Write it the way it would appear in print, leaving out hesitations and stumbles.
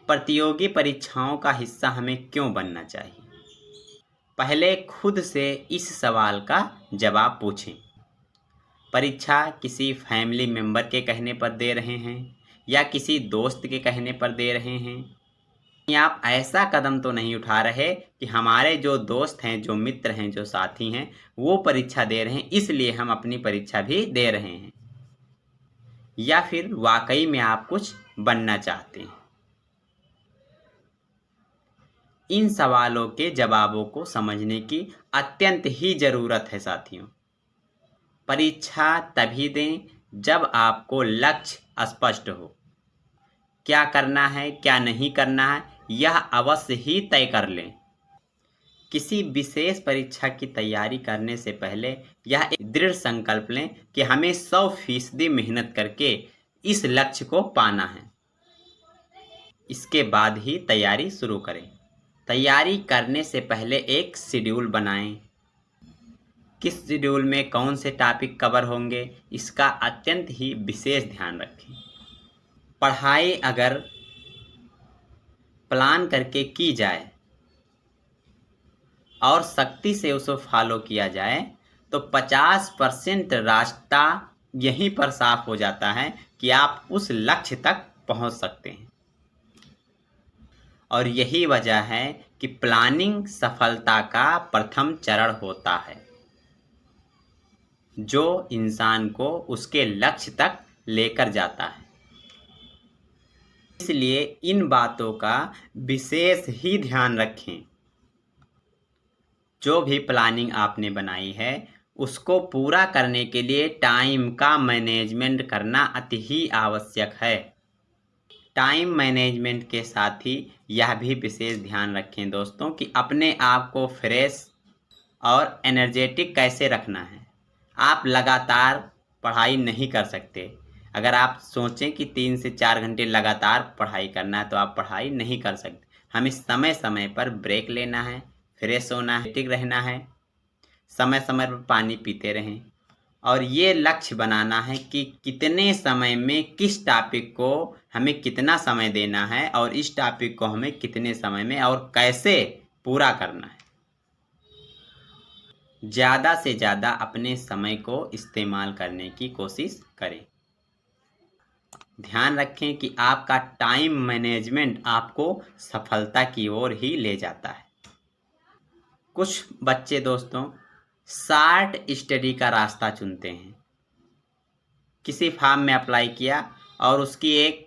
प्रतियोगी परीक्षाओं का हिस्सा हमें क्यों बनना चाहिए? पहले खुद से इस सवाल का जवाब पूछें। परीक्षा किसी फैमिली मेंबर के कहने पर दे रहे हैं या किसी दोस्त के कहने पर दे रहे हैं? आप ऐसा कदम तो नहीं उठा रहे कि हमारे जो दोस्त हैं, जो मित्र हैं, जो साथी हैं, वो परीक्षा दे रहे हैं इसलिए हम अपनी परीक्षा भी दे रहे हैं, या फिर वाकई में आप कुछ बनना चाहते हैं? इन सवालों के जवाबों को समझने की अत्यंत ही ज़रूरत है साथियों। परीक्षा तभी दें जब आपको लक्ष्य स्पष्ट हो। क्या करना है, क्या नहीं करना है, यह अवश्य ही तय कर लें। किसी विशेष परीक्षा की तैयारी करने से पहले यह एक दृढ़ संकल्प लें कि हमें 100% मेहनत करके इस लक्ष्य को पाना है। इसके बाद ही तैयारी शुरू करें। तैयारी करने से पहले एक शेड्यूल बनाएं। किस शेड्यूल में कौन से टॉपिक कवर होंगे, इसका अत्यंत ही विशेष ध्यान रखें। पढ़ाई अगर प्लान करके की जाए और सख्ती से उसे फॉलो किया जाए तो 50% रास्ता यहीं पर साफ हो जाता है कि आप उस लक्ष्य तक पहुंच सकते हैं। और यही वजह है कि प्लानिंग सफलता का प्रथम चरण होता है, जो इंसान को उसके लक्ष्य तक लेकर जाता है। इसलिए इन बातों का विशेष ही ध्यान रखें। जो भी प्लानिंग आपने बनाई है उसको पूरा करने के लिए टाइम का मैनेजमेंट करना अति ही आवश्यक है। टाइम मैनेजमेंट के साथ ही यह भी विशेष ध्यान रखें दोस्तों कि अपने आप को फ्रेश और एनर्जेटिक कैसे रखना है। आप लगातार पढ़ाई नहीं कर सकते। अगर आप सोचें कि 3 से 4 घंटे लगातार पढ़ाई करना है तो आप पढ़ाई नहीं कर सकते। हमें समय समय पर ब्रेक लेना है, फ्रेश होना है, ठीक रहना है, समय समय पर पानी पीते रहें और ये लक्ष्य बनाना है कि कितने समय में किस टॉपिक को हमें कितना समय देना है और इस टॉपिक को हमें कितने समय में और कैसे पूरा करना है। ज़्यादा से ज़्यादा अपने समय को इस्तेमाल करने की कोशिश करें। ध्यान रखें कि आपका टाइम मैनेजमेंट आपको सफलता की ओर ही ले जाता है। कुछ बच्चे दोस्तों शॉर्ट स्टडी का रास्ता चुनते हैं। किसी फॉर्म में अप्लाई किया और उसकी एक